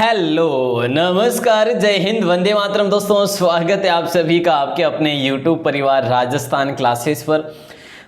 Hello नमस्कार जय हिंद वंदे मातरम। दोस्तों स्वागत है आप सभी का आपके अपने YouTube परिवार राजस्थान क्लासेस पर।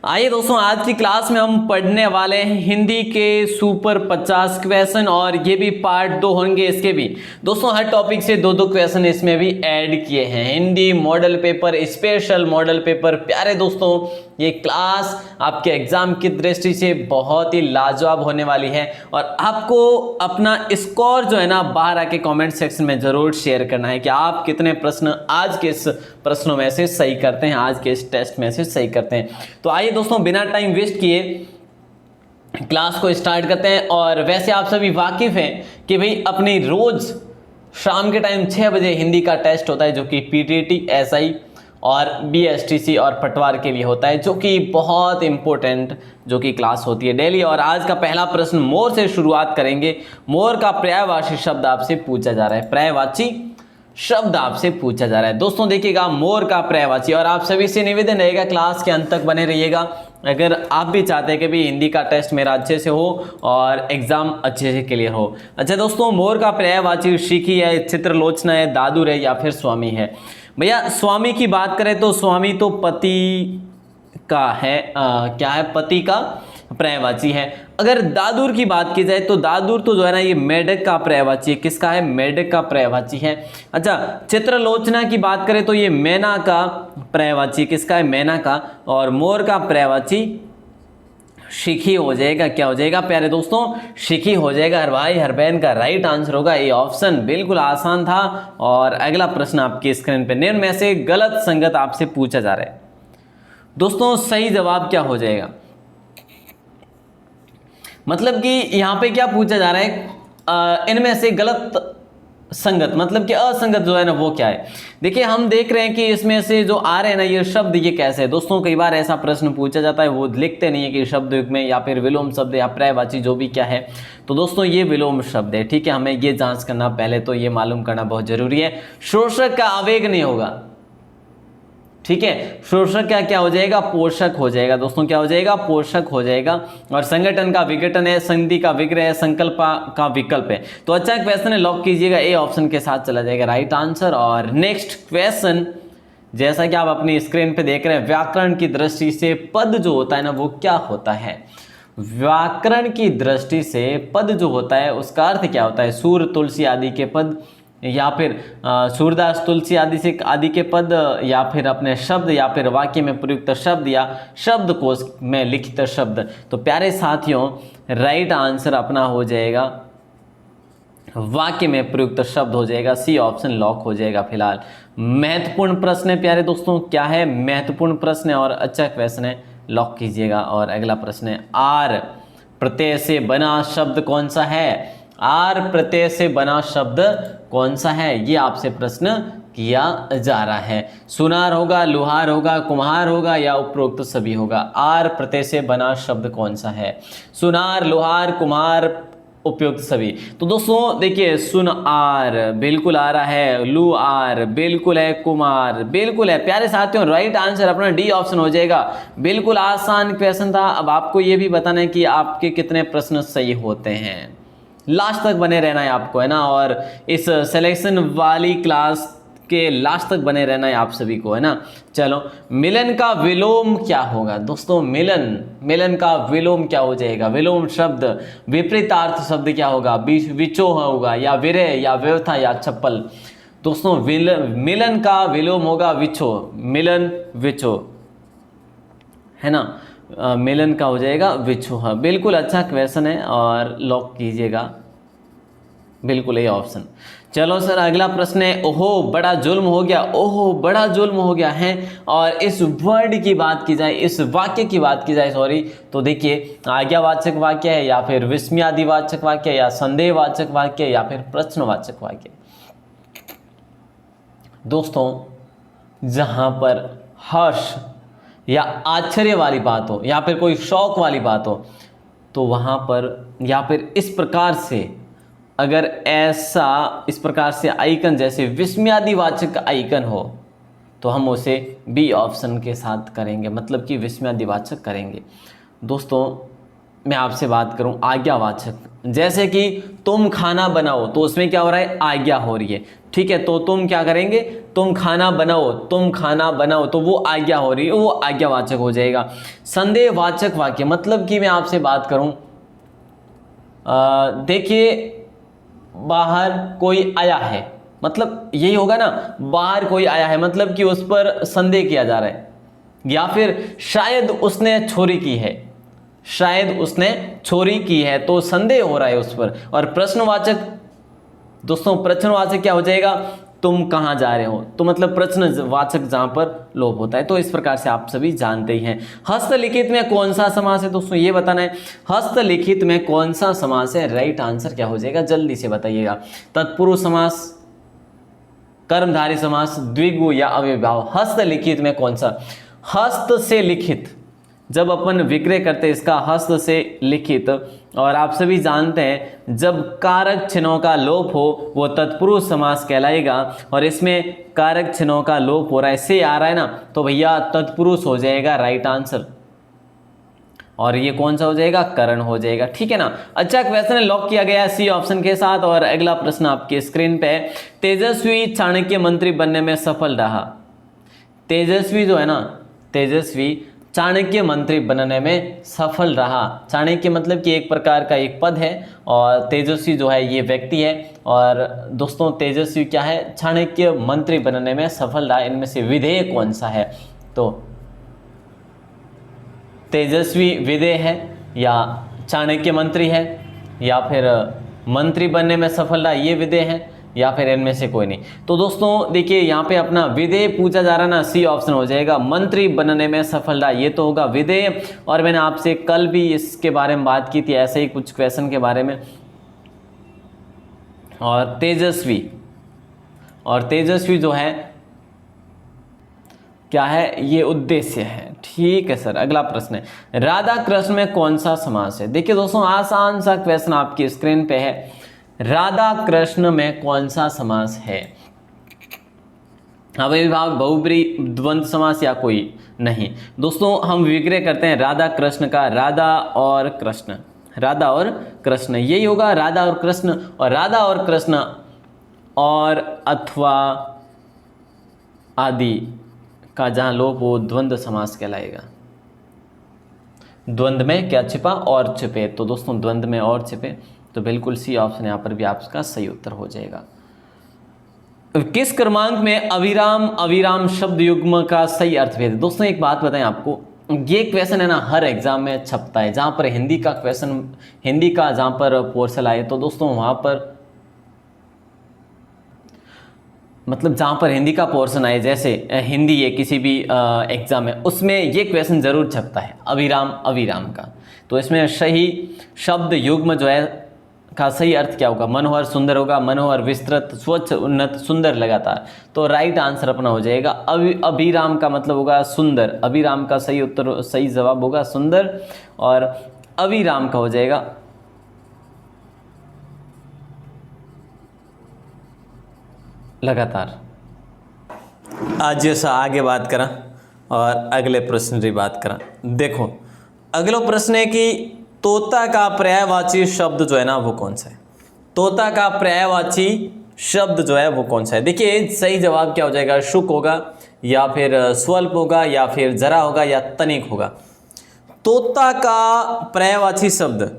आइए दोस्तों, आज की क्लास में हम पढ़ने वाले हैं हिंदी के सुपर 50 क्वेश्चन और ये भी पार्ट 2 होंगे। इसके भी दोस्तों हर टॉपिक से दो क्वेश्चन इसमें भी ऐड किए हैं। Hindi model paper, special model paper. प्यारे दोस्तों, ये क्लास आपके एग्जाम की दृष्टि से बहुत ही लाजवाब होने वाली है और आपको अपना स्कोर जो है ना बाहर आके कमेंट सेक्शन में जरूर शेयर करना है कि आप कितने प्रश्न आज के इस प्रश्नों में से सही करते हैं, आज के इस टेस्ट में से सही करते हैं। तो आइए दोस्तों, बिना टाइम वेस्ट किए क्लास को स्टार्ट करते हैं। और वैसे आप सभी वाकिफ हैं कि भाई अपनी रोज शाम के टाइम 6 बजे हिंदी का टेस्ट होता है, जो कि पीटीटी, एसआई और बीएसटीसी और पटवार के लिए होता है, जो कि बहुत इंपॉर्टेंट जो कि क्लास होती है डेली। और आज का पहला प्रश्न मोर से शुरुआत करेंगे। मोर का पर्यायवाची शब्द आपसे पूछा जा रहा है। पर्यायवाची शब्द आपसे पूछा जा रहा है। दोस्तों देखिएगा, मोर का पर्यायवाची। और आप सभी से निवेदन रहेगा क्लास के अंत तक बने रहिएगा अगर आप भी चाहते हैं कि भी हिंदी का टेस्ट मेरा अच्छे से हो और एग्जाम अच्छे से क्लियर हो। अच्छा दोस्तों, मोर का पर्यायवाची शिखी है, चित्रलोचना है, दादुर है या फिर स्वामी है। भैया स्वामी की बात करें तो स्वामी तो पति का है, क्या है, पति का पर्यायवाची है। अगर दादुर की बात की जाए तो दादुर तो जो है ना ये मेढक का पर्यायवाची है। किसका है? मेढक का पर्यायवाची है। अच्छा, चित्रलोचना की बात करें तो ये मैना का पर्यायवाची। किसका है? मैना का। और मोर का पर्यायवाची शिखी हो जाएगा। क्या हो जाएगा प्यारे दोस्तों? शिखी हो जाएगा। हर भाई हर बहन का राइट आंसर होगा ये ऑप्शन। बिल्कुल आसान था। और अगला प्रश्न आपकी स्क्रीन पे निम्न में से गलत संगत आपसे पूछा जा रहा है। दोस्तों सही जवाब क्या हो जाएगा? मतलब कि यहाँ पे क्या पूछा जा रहा है, इनमें से गलत संगत मतलब कि असंगत जो है ना वो क्या है। देखिए हम देख रहे हैं कि इसमें से जो आ रहे हैं ना ये शब्द, ये कैसे है। दोस्तों कई बार ऐसा प्रश्न पूछा जाता है, वो लिखते नहीं है कि शब्द युग्म में या फिर विलोम शब्द या पर्यायवाची जो भी क्या है। तो दोस्तों ये विलोम शब्द है, ठीक है। हमें ये जांच करना, पहले तो ये मालूम करना बहुत जरूरी है। शोषक का आवेग नहीं होगा, ठीक है। शोषक क्या हो जाएगा? पोषक हो जाएगा। दोस्तों क्या हो जाएगा? पोषक हो जाएगा। और संगठन का विघटन है, संधि का विग्रह है, संकल्प का विकल्प है। तो अच्छा क्वेश्चन है, लॉक कीजिएगा, ए ऑप्शन के साथ चला जाएगा राइट आंसर। और नेक्स्ट क्वेश्चन, जैसा कि आप अपनी स्क्रीन पे देख रहे हैं, व्याकरण की दृष्टि से पद जो होता है ना वो क्या होता है? व्याकरण की दृष्टि से पद जो होता है उसका अर्थ क्या होता है? सूर, तुलसी आदि के पद, या फिर सूरदास, तुलसी आदि के पद, या फिर अपने शब्द, या फिर वाक्य में प्रयुक्त शब्द, या शब्दकोश में लिखित शब्द। तो प्यारे साथियों राइट आंसर अपना हो जाएगा वाक्य में प्रयुक्त शब्द हो जाएगा। सी ऑप्शन लॉक हो जाएगा। फिलहाल महत्वपूर्ण प्रश्न है प्यारे दोस्तों, क्या है? महत्वपूर्ण प्रश्न है और अच्छा क्वेश्चन है, लॉक कीजिएगा। और अगला प्रश्न है, आर प्रत्यय से बना शब्द कौन सा है? आर प्रत्यय से बना शब्द कौन सा है? ये आपसे प्रश्न किया जा रहा है। सुनार होगा, लुहार होगा, कुम्हार होगा या उपरोक्त सभी होगा? आर प्रत्यय से बना शब्द कौन सा है? सुनार, लुहार, कुम्हार, उपयुक्त सभी। तो दोस्तों देखिए, सुन आर बिल्कुल आ रहा है, लू आर बिल्कुल है, कुमार बिल्कुल है। प्यारे साथियों राइट आंसर अपना डी ऑप्शन हो जाएगा। बिल्कुल आसान क्वेश्चन था। अब आपको ये भी बताना है कि आपके कितने प्रश्न सही होते हैं। लास्ट तक बने रहना है आपको, है ना। और इस सिलेक्शन वाली क्लास के लास्ट तक बने रहना है आप सभी को, है ना। चलो, मिलन का विलोम क्या होगा? दोस्तों मिलन का विलोम क्या हो जाएगा? विलोम शब्द, विपरीतार्थ शब्द क्या होगा? विचोह होगा, या विरह, या व्यवथा, या चप्पल। दोस्तों मिलन का विलोम होगा विचोह। मिलन विचोह, है ना। मिलन का हो जाएगा विचोह। बिल्कुल अच्छा क्वेश्चन है और लॉक कीजिएगा बिल्कुल ये ऑप्शन। चलो सर अगला प्रश्न है, ओहो बड़ा जुल्म हो गया। ओहो बड़ा जुल्म हो गया है। और इस वर्ड की बात की जाए, इस वाक्य की बात की जाए, सॉरी, तो देखिए आज्ञावाचक वाक्य है, या फिर विस्मयादिवाचक वाक्य, या संदेहवाचक वाक्य, या फिर प्रश्नवाचक वाक्य। दोस्तों जहां पर हर्ष या आश्चर्य वाली बात हो, या फिर कोई शौक वाली बात हो, तो वहां पर या फिर इस प्रकार से, अगर ऐसा इस प्रकार से आइकन जैसे विस्मयादिवाचक आइकन हो तो हम उसे बी ऑप्शन के साथ करेंगे, मतलब कि विस्मयादिवाचक करेंगे। दोस्तों मैं आपसे बात करूं आज्ञावाचक, जैसे कि तुम खाना बनाओ, तो उसमें क्या हो रहा है, आज्ञा हो रही है, ठीक है। तो तुम क्या करेंगे, तुम खाना बनाओ, तुम खाना बनाओ, तो वो आज्ञा हो रही है, वो आज्ञावाचक हो जाएगा। संदेहवाचक वाक्य, मतलब कि मैं आपसे बात करूं, देखिए बाहर कोई आया है, मतलब यही होगा ना, बाहर कोई आया है, मतलब कि उस पर संदेह किया जा रहा है, या फिर शायद उसने चोरी की है, शायद उसने चोरी की है, तो संदेह हो रहा है उस पर। और प्रश्नवाचक, दोस्तों प्रश्नवाचक क्या हो जाएगा, तुम कहाँ जा रहे हो, तो मतलब प्रश्नवाचक जहां पर लोप होता है। तो इस प्रकार से आप सभी जानते ही हैं। हस्तलिखित में कौन सा समास है, दोस्तों ये बताना है, हस्तलिखित में कौन सा समास है। राइट आंसर क्या हो जाएगा, जल्दी से बताइएगा। तत्पुरुष समास, कर्मधारय समास, द्विगु या अव्ययभाव। हस्तलिखित में कौन सा, हस्त से लिखित, जब अपन विक्रय करते हैं इसका हस्त से लिखित, और आप सभी जानते हैं जब कारक चिन्हों का लोप हो वो तत्पुरुष समास कहलाएगा। और इसमें कारक चिन्हों का लोप हो रहा है, से आ रहा है ना, तो भैया तत्पुरुष हो जाएगा राइट आंसर। और ये कौन सा हो जाएगा, करण हो जाएगा, ठीक है ना। अच्छा क्वेश्चन लॉक किया गया सी ऑप्शन के साथ। और अगला प्रश्न आपके स्क्रीन पे है, तेजस्वी चाणक्य मंत्री बनने में सफल रहा। तेजस्वी जो है ना, तेजस्वी चाणक्य मंत्री बनने में सफल रहा। चाणक्य मतलब कि एक प्रकार का एक पद है, और तेजस्वी जो है ये व्यक्ति है। और दोस्तों तेजस्वी क्या है, चाणक्य मंत्री बनने में सफल रहा। इनमें से विधेय कौन सा है, तो तेजस्वी विधेय है, या चाणक्य मंत्री है, या फिर मंत्री बनने में सफल रहा ये विधेय है, या फिर इनमें से कोई नहीं। तो दोस्तों देखिए यहाँ पे अपना विधेय पूछा जा रहा है ना, सी ऑप्शन हो जाएगा, मंत्री बनने में सफल रहा, ये तो होगा विधेय। और मैंने आपसे कल भी इसके बारे में बात की थी, ऐसे ही कुछ क्वेश्चन के बारे में। और तेजस्वी, और तेजस्वी जो है क्या है, ये उद्देश्य है, ठीक है सर। अगला प्रश्न है, राधा कृष्ण में कौन सा समास है। देखिए दोस्तों आसान सा क्वेश्चन आपकी स्क्रीन पे है, राधा कृष्ण में कौन सा समास है। अव्ययभाव, बहुब्री, द्वंद्व समास या कोई नहीं। दोस्तों हम विग्रह करते हैं राधा कृष्ण का, राधा और कृष्ण, राधा और कृष्ण यही होगा, राधा और कृष्ण। और राधा और कृष्ण और अथवा आदि का जहां लोप हो द्वंद्व समास कहलाएगा। द्वंद्व में क्या छिपा, और छिपे, तो दोस्तों द्वंद्व में और छिपे, तो बिल्कुल सी ऑप्शन यहाँ पर भी आपका सही उत्तर हो जाएगा। किस क्रमांक में अविराम अविराम शब्द युग्म का सही अर्थ भेद। दोस्तों एक बात बताएं आपको, ये क्वेश्चन है ना हर एग्जाम में छपता है। जहाँ पर हिंदी का क्वेश्चन, हिंदी का जहाँ पर पोर्शन आए, तो दोस्तों वहाँ पर मतलब जहाँ पर हिंदी का पोर्शन आए, जैसे हिंदी है किसी भी एग्जाम में, उसमें ये क्वेश्चन जरूर छपता है अविराम अविराम का। तो इसमें सही शब्द युग्म जो है का सही अर्थ क्या होगा, मनोहर सुंदर होगा, मनोहर विस्तृत, स्वच्छ, उन्नत, सुंदर, लगातार। तो राइट आंसर अपना हो जाएगा अभिराम का मतलब होगा सुंदर। अभिराम का सही उत्तर, सही जवाब होगा सुंदर, और अविराम का हो जाएगा लगातार। आज जैसा आगे बात करा और अगले प्रश्न की बात करा। देखो अगला प्रश्न है कि तोता का पर्यायवाची शब्द जो है ना वो कौन सा है। तोता का पर्यायवाची शब्द जो है वो कौन सा है। देखिए सही जवाब क्या हो जाएगा, शुक होगा, या फिर स्वल्प होगा, या फिर जरा होगा, या तनिक होगा। तोता का पर्यायवाची शब्द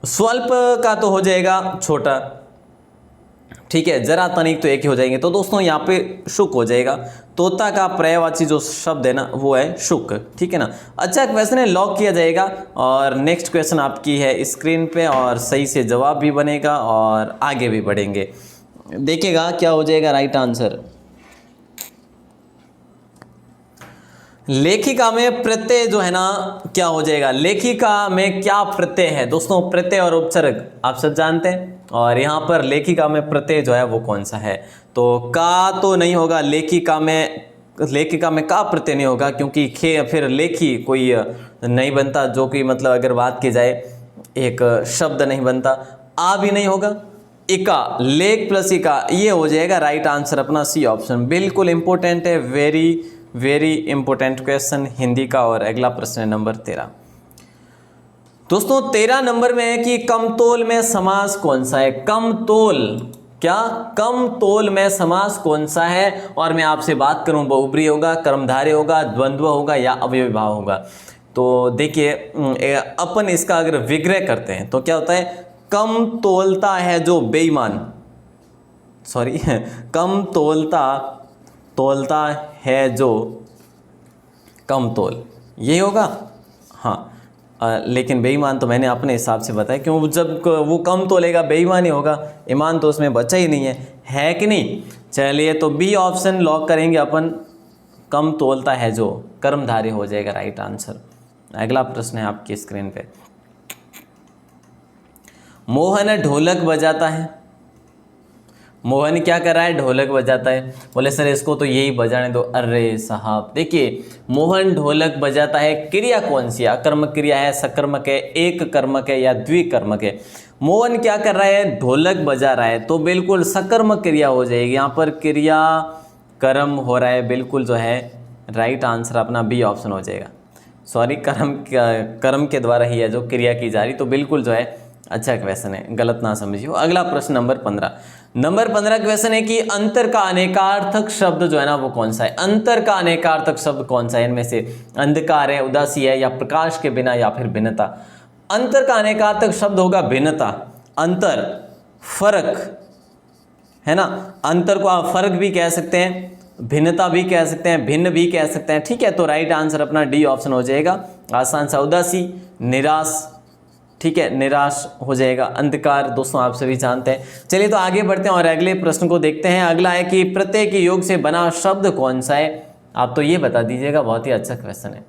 स्वल्प का तो हो जाएगा छोटा, ठीक है, जरा तनिक तो एक ही हो जाएंगे। तो दोस्तों यहाँ पे शुक हो जाएगा। तोता का पर्यायवाची जो शब्द है ना वो है शुक, ठीक है ना। अच्छा क्वेश्चन है, लॉक किया जाएगा। और नेक्स्ट क्वेश्चन आपकी है स्क्रीन पे, और सही से जवाब भी बनेगा और आगे भी बढ़ेंगे। देखिएगा क्या हो जाएगा राइट आंसर। लेखिका में प्रत्यय जो है ना क्या हो जाएगा, लेखिका में क्या प्रत्यय है। दोस्तों प्रत्यय और उपसर्ग आप सब जानते हैं, और यहाँ पर लेखिका में प्रत्यय जो है वो कौन सा है। तो का तो नहीं होगा लेखिका में, लेखिका में का प्रत्यय नहीं होगा, क्योंकि खे फिर लेखी कोई नहीं बनता, जो कि मतलब अगर बात की जाए एक शब्द नहीं बनता। आ भी नहीं होगा, इका, लेख प्लस इका, ये हो जाएगा राइट आंसर अपना सी ऑप्शन। बिल्कुल इंपॉर्टेंट है, very very important question Hindi का। और अगला प्रश्न है नंबर 13। दोस्तों 13 नंबर में है कि कमतोल में समास कौन सा है। कमतोल, क्या कमतोल में समास कौन सा है? और मैं आपसे बात करूं बहुब्री होगा, कर्मधारय होगा, द्वंद्व होगा या अवयवी भाव होगा। तो देखिए अपन इसका अगर विग्रह करते हैं तो क्या होता है, कम तोलता है जो बेईमान, सॉरी कम तोलता है जो कम तोल, ये होगा। हाँ लेकिन बेईमान तो मैंने अपने हिसाब से बताया, क्यों जब वो कम तोलेगा बेईमान ही होगा, ईमान तो उसमें बचा ही नहीं है कि नहीं। चलिए तो बी ऑप्शन लॉक करेंगे अपन, कम तोलता है जो, कर्मधारय हो जाएगा राइट आंसर। अगला प्रश्न है आपकी स्क्रीन पे। मोहन ढोलक बजाता है। मोहन क्या कर रहा है, ढोलक बजाता है। बोले सर इसको तो यही बजाने दो। अरे साहब देखिए, मोहन ढोलक बजाता है, क्रिया कौन सी है, अकर्मक क्रिया है, सकर्मक है, एक कर्मक है या द्विकर्मक है। मोहन क्या कर रहा है, ढोलक बजा रहा है, तो बिल्कुल सकर्मक क्रिया हो जाएगी। यहाँ पर क्रिया कर्म हो रहा है, बिल्कुल जो है राइट आंसर अपना बी ऑप्शन हो जाएगा। सॉरी कर्म के द्वारा ही है जो क्रिया की जा रही, तो बिल्कुल जो है अच्छा क्वेश्चन है, गलत ना समझिए। अगला प्रश्न नंबर 15। नंबर 15 क्वेश्चन है कि अंतर का अनेकार्थक शब्द जो है ना वो कौन सा है। अंतर का अनेकार्थक शब्द कौन सा है, इनमें से अंधकार है, उदासी है या प्रकाश के बिना या फिर भिन्नता। अंतर का अनेकार्थक शब्द होगा भिन्नता। अंतर, फर्क है ना, अंतर को आप फर्क भी कह सकते हैं, भिन्नता भी कह सकते हैं, भिन्न भी कह सकते हैं, ठीक है। तो राइट आंसर अपना डी ऑप्शन हो जाएगा, आसान सा। उदासी, निराश, ठीक है, निराश हो जाएगा। अंधकार दोस्तों आप सभी जानते हैं। चलिए तो आगे बढ़ते हैं और अगले प्रश्न को देखते हैं। अगला है कि प्रत्यय के योग से बना शब्द कौन सा है। आप तो ये बता दीजिएगा, बहुत ही अच्छा क्वेश्चन है।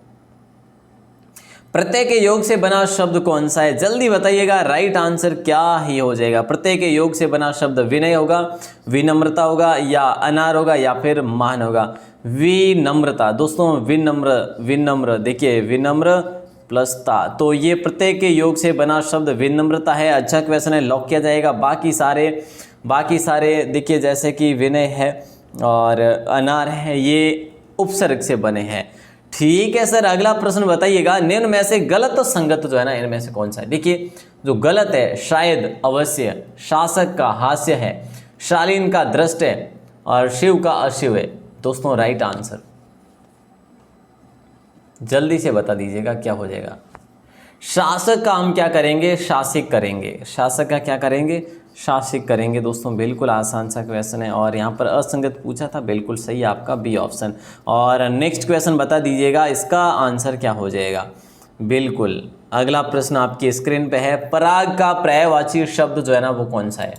प्रत्यय के योग से बना शब्द कौन सा है, जल्दी बताइएगा। राइट आंसर क्या ही हो जाएगा। प्रत्यय के योग से बना शब्द विनय होगा, विनम्रता होगा या अनार होगा या फिर मान होगा। विनम्रता दोस्तों, विनम्र देखिए, विनम्र प्लस ता, तो ये प्रत्यय के योग से बना शब्द विनम्रता है। अच्छा क्वेश्चन है, लॉक किया जाएगा। बाकी सारे देखिए जैसे कि विनय है और अनार है, ये उपसर्ग से बने हैं। ठीक है सर, अगला प्रश्न बताइएगा। निम्न में से गलत संगत जो है ना, इनमें से कौन सा है। देखिए जो गलत है, शायद, अवश्य, शासक का हास्य है, शालीन का दृष्ट है और शिव का अशिव है। दोस्तों राइट आंसर जल्दी से बता दीजिएगा क्या हो जाएगा। शासक का हम क्या करेंगे, शासिक करेंगे। शासक का क्या करेंगे, शासिक करेंगे। दोस्तों बिल्कुल आसान सा क्वेश्चन है और यहाँ पर असंगत पूछा था, बिल्कुल सही आपका बी ऑप्शन। और नेक्स्ट क्वेश्चन बता दीजिएगा, इसका आंसर क्या हो जाएगा। बिल्कुल अगला प्रश्न आपकी स्क्रीन पे है। पराग का पर्यायवाची शब्द जो है ना वो कौन सा है।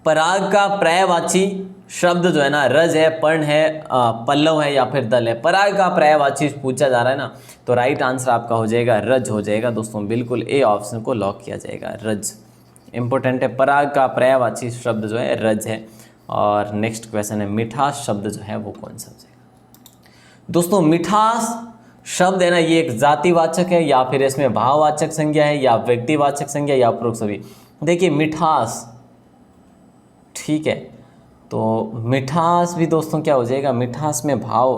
पराग का पर्यायवाची शब्द जो है ना, रज है, पर्ण है, पल्लव है या फिर दल है। पराग का पर्यायवाची पूछा जा रहा है ना, तो राइट आंसर आपका हो जाएगा रज हो जाएगा। दोस्तों बिल्कुल ए ऑप्शन को लॉक किया जाएगा, रज इंपॉर्टेंट है। पराग का पर्यायवाची शब्द जो है रज है। और नेक्स्ट क्वेश्चन है, मिठास शब्द जो है वो कौन सा हो जाएगा। दोस्तों मिठास शब्द है ना, ये एक जातिवाचक है या फिर इसमें भाववाचक संज्ञा है या व्यक्तिवाचक संज्ञा या उपरोक्त सभी। देखिए मिठास, ठीक है, तो मिठास भी दोस्तों क्या हो जाएगा, मिठास में भाव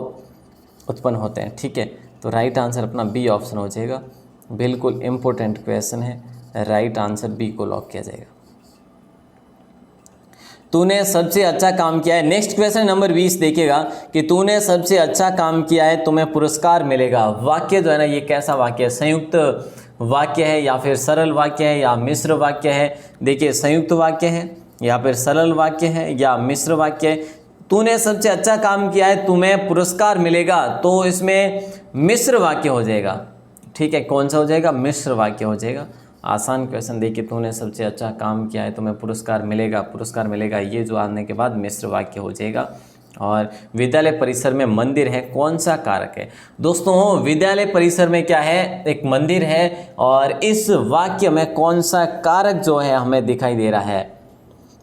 उत्पन्न होते हैं, ठीक है। तो राइट आंसर अपना बी ऑप्शन हो जाएगा। बिल्कुल इम्पोर्टेंट क्वेश्चन है, राइट आंसर बी को लॉक किया जाएगा। तूने सबसे अच्छा काम किया है। नेक्स्ट क्वेश्चन नंबर 20 देखिएगा कि तूने सबसे अच्छा काम किया है, तुम्हें पुरस्कार मिलेगा। वाक्य जो है ना, ये कैसा वाक्य है, संयुक्त वाक्य है या फिर सरल वाक्य है या मिश्र वाक्य है। देखिए संयुक्त वाक्य है या फिर सरल वाक्य है या मिश्र वाक्य है। तूने सबसे अच्छा काम किया है, तुम्हें पुरस्कार मिलेगा, तो इसमें मिश्र वाक्य हो जाएगा, ठीक है। कौन सा हो जाएगा, मिश्र वाक्य हो जाएगा। आसान क्वेश्चन। देखिए तूने सबसे अच्छा काम किया है, तुम्हें पुरस्कार मिलेगा, पुरस्कार मिलेगा, ये जो आने के बाद मिश्र वाक्य हो जाएगा। और विद्यालय परिसर में मंदिर है, कौन सा कारक है। दोस्तों विद्यालय परिसर में क्या है, एक मंदिर है, और इस वाक्य में कौन सा कारक जो है हमें दिखाई दे रहा है।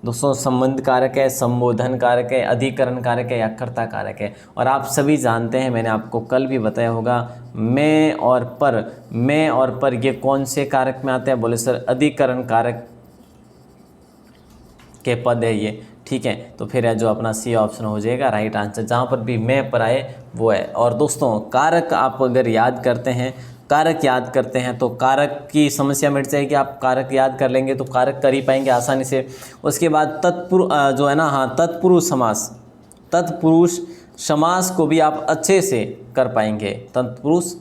दोस्तों संबंध कारक है, संबोधन कारक है, अधिकरण कारक है या कर्ता कारक है। और आप सभी जानते हैं, मैंने आपको कल भी बताया होगा, मैं और पर ये कौन से कारक में आते हैं। बोले सर अधिकरण कारक के पद है ये, ठीक है। तो फिर है जो अपना सी ऑप्शन हो जाएगा राइट आंसर, जहाँ पर भी मैं पर आए वो है। और दोस्तों कारक आप अगर याद करते हैं, कारक याद करते हैं तो कारक की समस्या मिट जाएगी। आप कारक याद कर लेंगे तो कारक कर ही पाएंगे आसानी से। उसके बाद तत्पुरुष जो है ना, हाँ, तत्पुरुष समास, तत्पुरुष समास को भी आप अच्छे से कर पाएंगे, तत्पुरुष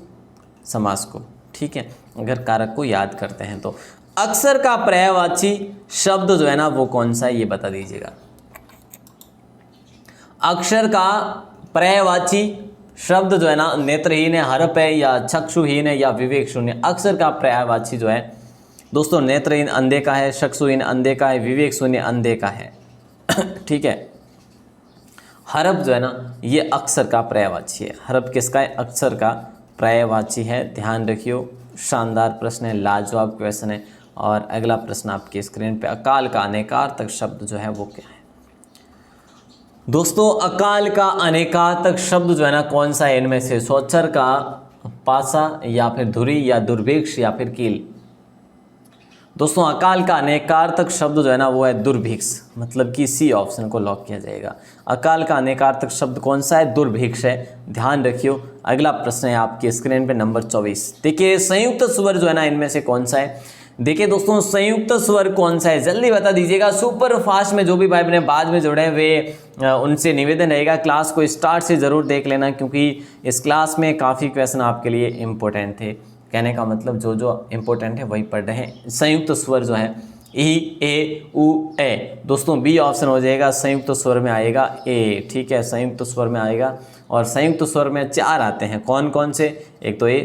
समास को, ठीक है, अगर कारक को याद करते हैं तो। अक्षर का पर्यायवाची शब्द जो है ना वो कौन सा है, ये बता दीजिएगा। अक्षर का पर्यायवाची शब्द जो है ना, नेत्रहीन है, हरप है, या चक्षुहीन है, या विवेक शून्य। अक्षर का पर्यायवाची जो है दोस्तों, नेत्रहीन अंधे का है, चक्षुहीन अंधे का है, विवेक शून्य अंधे का है, ठीक है। हरप जो है ना ये अक्षर का पर्यायवाची है। हरप किसका है, अक्षर का पर्यायवाची है, ध्यान रखियो। शानदार प्रश्न है, लाजवाब क्वेश्चन है। और अगला प्रश्न आपकी स्क्रीन पे, अकाल का अनेकार्थक शब्द जो है वो क्या है दोस्तों? अकाल का अनेकार्थक शब्द जो है ना कौन सा है इनमें से? स्वच्छर का पासा, या फिर धुरी, या दुर्भिक्ष, या फिर कील। दोस्तों अकाल का अनेकार्थक शब्द जो है ना वो है दुर्भिक्ष, मतलब कि सी ऑप्शन को लॉक किया जाएगा। अकाल का अनेकार्थक शब्द कौन सा है? दुर्भिक्ष है, ध्यान रखियो। अगला प्रश्न है आपकी स्क्रीन पे नंबर 24। देखिए संयुक्त स्वर जो है ना इनमें से कौन सा है? देखिए दोस्तों संयुक्त स्वर कौन सा है, जल्दी बता दीजिएगा। सुपर फास्ट में जो भी भाई बहन बाद में जुड़े वे उनसे निवेदन रहेगा क्लास को स्टार्ट से ज़रूर देख लेना, क्योंकि इस क्लास में काफ़ी क्वेश्चन आपके लिए इम्पोर्टेंट थे। कहने का मतलब जो जो इम्पोर्टेंट है वही पढ़ रहे हैं। संयुक्त स्वर जो है ई, ए, उ, ए, दोस्तों बी ऑप्शन हो जाएगा, संयुक्त स्वर में आएगा ए, ठीक है, संयुक्त स्वर में आएगा। और संयुक्त स्वर में 4 आते हैं, कौन कौन से? एक तो ए,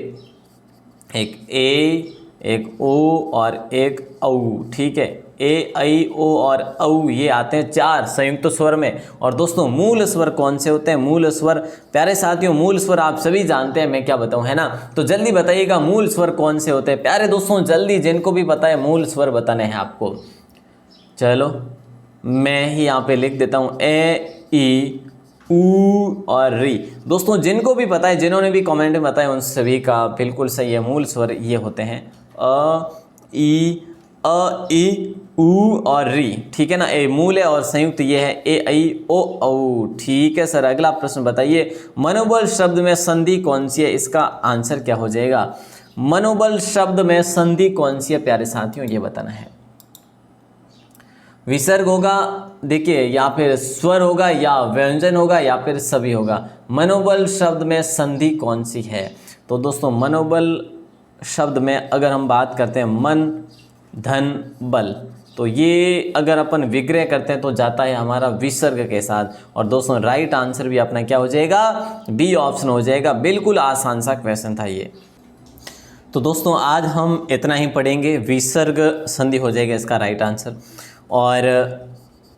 एक ओ और एक औ, ठीक है। ए, ऐ, ओ और औ ये आते हैं 4 संयुक्त स्वर में। और दोस्तों मूल स्वर कौन से होते हैं? मूल स्वर प्यारे साथियों, मूल स्वर आप सभी जानते हैं, मैं क्या बताऊं, है ना? तो जल्दी बताइएगा मूल स्वर कौन से होते हैं प्यारे दोस्तों, जल्दी, जिनको भी पता है मूल स्वर बताने हैं आपको। चलो मैं ही यहाँ पे लिख देता हूँ, ए, ई, ऊ और री। दोस्तों जिनको भी पता है, जिन्होंने भी कमेंट में बताया, उन सभी का बिल्कुल सही है। मूल स्वर ये होते हैं अ, ई, ऊ और री, ठीक है ना। ए मूल है और संयुक्त ये है ए, ऐ, ओ, औ, ठीक है सर। अगला प्रश्न बताइए, मनोबल शब्द में संधि कौन सी है? इसका आंसर क्या हो जाएगा? मनोबल शब्द में संधि कौन सी है प्यारे साथियों, ये बताना है। विसर्ग होगा, देखिए, या फिर स्वर होगा, या व्यंजन होगा, या फिर सभी होगा। मनोबल शब्द में संधि कौन सी है? तो दोस्तों मनोबल शब्द में अगर हम बात करते हैं मन, धन, बल, तो ये अगर अपन विग्रह करते हैं तो जाता है हमारा विसर्ग के साथ। और दोस्तों राइट आंसर भी अपना क्या हो जाएगा? बी ऑप्शन हो जाएगा। बिल्कुल आसान सा क्वेश्चन था ये। तो दोस्तों आज हम इतना ही पढ़ेंगे, विसर्ग संधि हो जाएगा इसका राइट आंसर। और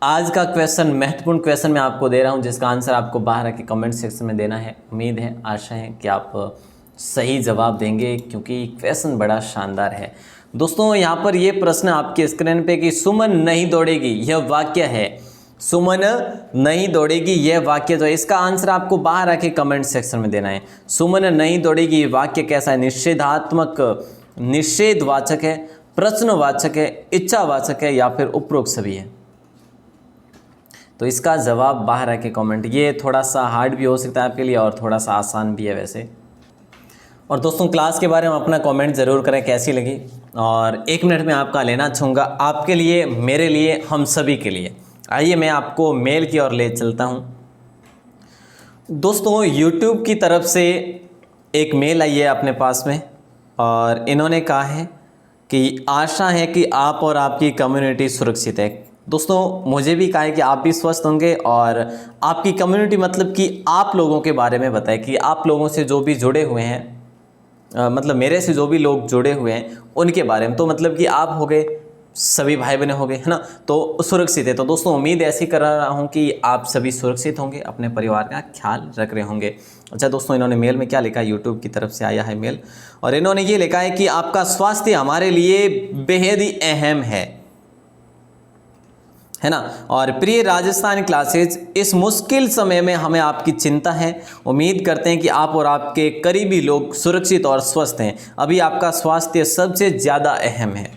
आज का क्वेश्चन महत्वपूर्ण क्वेश्चन मैं आपको दे रहा हूँ, जिसका आंसर आपको बाहर आके कमेंट सेक्शन में देना है। उम्मीद है, आशा है कि आप सही जवाब देंगे, क्योंकि क्वेश्चन बड़ा शानदार है। दोस्तों यहाँ पर ये प्रश्न आपके स्क्रीन पे कि सुमन नहीं दौड़ेगी, यह वाक्य है। सुमन नहीं दौड़ेगी, यह वाक्य जो है, इसका आंसर आपको बाहर आके कमेंट सेक्शन में देना है। सुमन नहीं दौड़ेगी, वाक्य कैसा है? निषेधात्मक, निषेधवाचक है, प्रश्नवाचक है, इच्छावाचक है, या फिर उपरोक्त सभी है? तो इसका जवाब बाहर आके कमेंट। ये थोड़ा सा हार्ड भी हो सकता है आपके लिए और थोड़ा सा आसान भी है वैसे। और दोस्तों क्लास के बारे में अपना कमेंट ज़रूर करें कैसी लगी। और 1 मिनट में आपका लेना चाहूँगा, आपके लिए, मेरे लिए, हम सभी के लिए। आइए मैं आपको मेल की ओर ले चलता हूँ। दोस्तों YouTube की तरफ से एक मेल आई है अपने पास में, और इन्होंने कहा है कि आशा है कि आप और आपकी कम्युनिटी सुरक्षित है। दोस्तों मुझे भी कहा है कि आप भी स्वस्थ होंगे, और आपकी कम्युनिटी मतलब कि आप लोगों के बारे में बताएं कि आप लोगों से जो भी जुड़े हुए हैं, मतलब मेरे से जो भी लोग जुड़े हुए हैं उनके बारे में। तो मतलब कि आप हो गए, सभी भाई बहन हो गए, है ना, तो सुरक्षित है। तो दोस्तों उम्मीद ऐसी कर रहा हूँ कि आप सभी सुरक्षित होंगे, अपने परिवार का ख्याल रख रहे होंगे। अच्छा दोस्तों, इन्होंने मेल में क्या लिखा है? यूट्यूब की तरफ से आया है मेल, और इन्होंने ये लिखा है कि आपका स्वास्थ्य हमारे लिए बेहद ही अहम है ना। और प्रिय राजस्थान क्लासेज, इस मुश्किल समय में हमें आपकी चिंता है। उम्मीद करते हैं कि आप और आपके करीबी लोग सुरक्षित और स्वस्थ हैं। अभी आपका स्वास्थ्य सबसे ज़्यादा अहम है।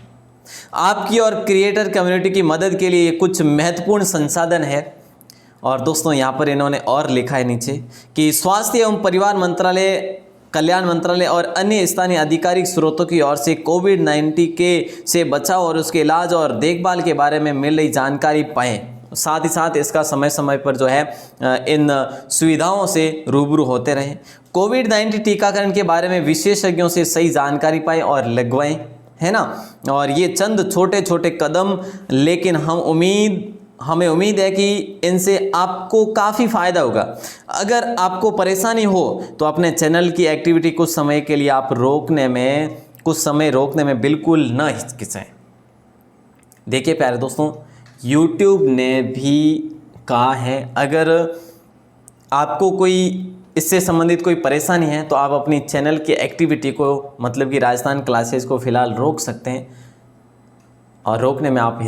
आपकी और क्रिएटर कम्युनिटी की मदद के लिए कुछ महत्वपूर्ण संसाधन है। और दोस्तों यहाँ पर इन्होंने और लिखा है नीचे कि स्वास्थ्य एवं परिवार मंत्रालय कल्याण मंत्रालय और अन्य स्थानीय आधिकारिक स्रोतों की ओर से कोविड-19 के से बचाव और उसके इलाज और देखभाल के बारे में मिल रही जानकारी पाएं। साथ ही साथ इसका समय समय पर जो है इन सुविधाओं से रूबरू होते रहें। कोविड-19 टीकाकरण के बारे में विशेषज्ञों से सही जानकारी पाएं और लगवाएं, है ना। और ये चंद छोटे छोटे कदम, लेकिन हमें उम्मीद है कि इनसे आपको काफ़ी फ़ायदा होगा। अगर आपको परेशानी हो तो अपने चैनल की एक्टिविटी कुछ समय के लिए आप रोकने में बिल्कुल न हिचकिचाएं। देखिए प्यारे दोस्तों, YouTube ने भी कहा है अगर आपको कोई इससे संबंधित कोई परेशानी है तो आप अपनी चैनल की एक्टिविटी को, मतलब कि राजस्थान क्लासेस को फ़िलहाल रोक सकते हैं, और रोकने में आप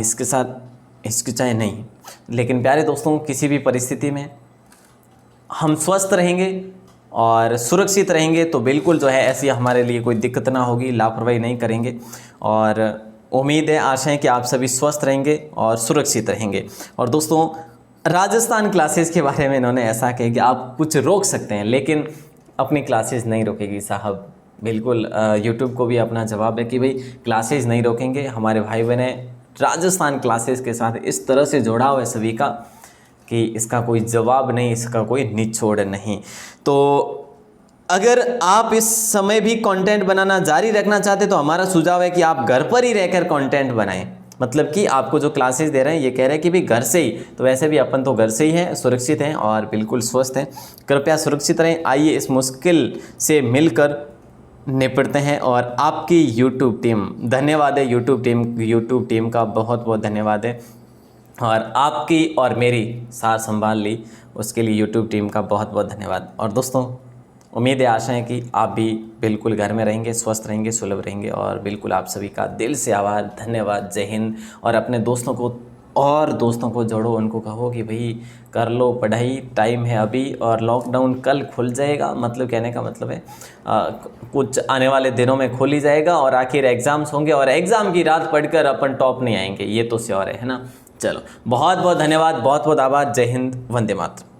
हिचकिचाएं नहीं। लेकिन प्यारे दोस्तों, किसी भी परिस्थिति में हम स्वस्थ रहेंगे और सुरक्षित रहेंगे तो बिल्कुल जो है ऐसी हमारे लिए कोई दिक्कत ना होगी, लापरवाही नहीं करेंगे। और उम्मीद है, आशा है कि आप सभी स्वस्थ रहेंगे और सुरक्षित रहेंगे। और दोस्तों, राजस्थान क्लासेस के बारे में इन्होंने ऐसा कहा कि आप कुछ रोक सकते हैं लेकिन अपनी क्लासेस नहीं रोकेगी साहब। बिल्कुल यूट्यूब को भी अपना जवाब है कि भाई क्लासेस नहीं रोकेंगे। हमारे भाई बहने राजस्थान क्लासेस के साथ इस तरह से जुड़ाव है सभी का कि इसका कोई जवाब नहीं, इसका कोई निचोड़ नहीं। तो अगर आप इस समय भी कंटेंट बनाना जारी रखना चाहते तो हमारा सुझाव है कि आप घर पर ही रहकर कंटेंट बनाएं। मतलब कि आपको जो क्लासेस दे रहे हैं ये कह रहे हैं कि भी घर से ही, तो वैसे भी अपन तो घर से ही हैं, सुरक्षित हैं और बिल्कुल स्वस्थ हैं। कृपया सुरक्षित रहें। आइए इस मुश्किल से मिलकर निपटते हैं। और आपकी यूट्यूब टीम, धन्यवाद है यूट्यूब टीम का बहुत बहुत धन्यवाद है। और आपकी और मेरी सार संभाल ली उसके लिए यूट्यूब टीम का बहुत बहुत धन्यवाद। और दोस्तों, उम्मीद है, आशा है कि आप भी बिल्कुल घर में रहेंगे, स्वस्थ रहेंगे, सुलभ रहेंगे। और बिल्कुल आप सभी का दिल से आभार, धन्यवाद, जय हिंद। और अपने दोस्तों को जोड़ो, उनको कहो कि भाई कर लो पढ़ाई, टाइम है अभी, और लॉकडाउन कल खुल जाएगा। मतलब कहने का मतलब है कुछ आने वाले दिनों में खुल ही जाएगा और आखिर एग्ज़ाम्स होंगे और एग्ज़ाम की रात पढ़कर अपन टॉप नहीं आएंगे, ये तो श्योर है ना। चलो, बहुत बहुत धन्यवाद, बहुत बहुत आभार, जय हिंद, वंदे मातरम।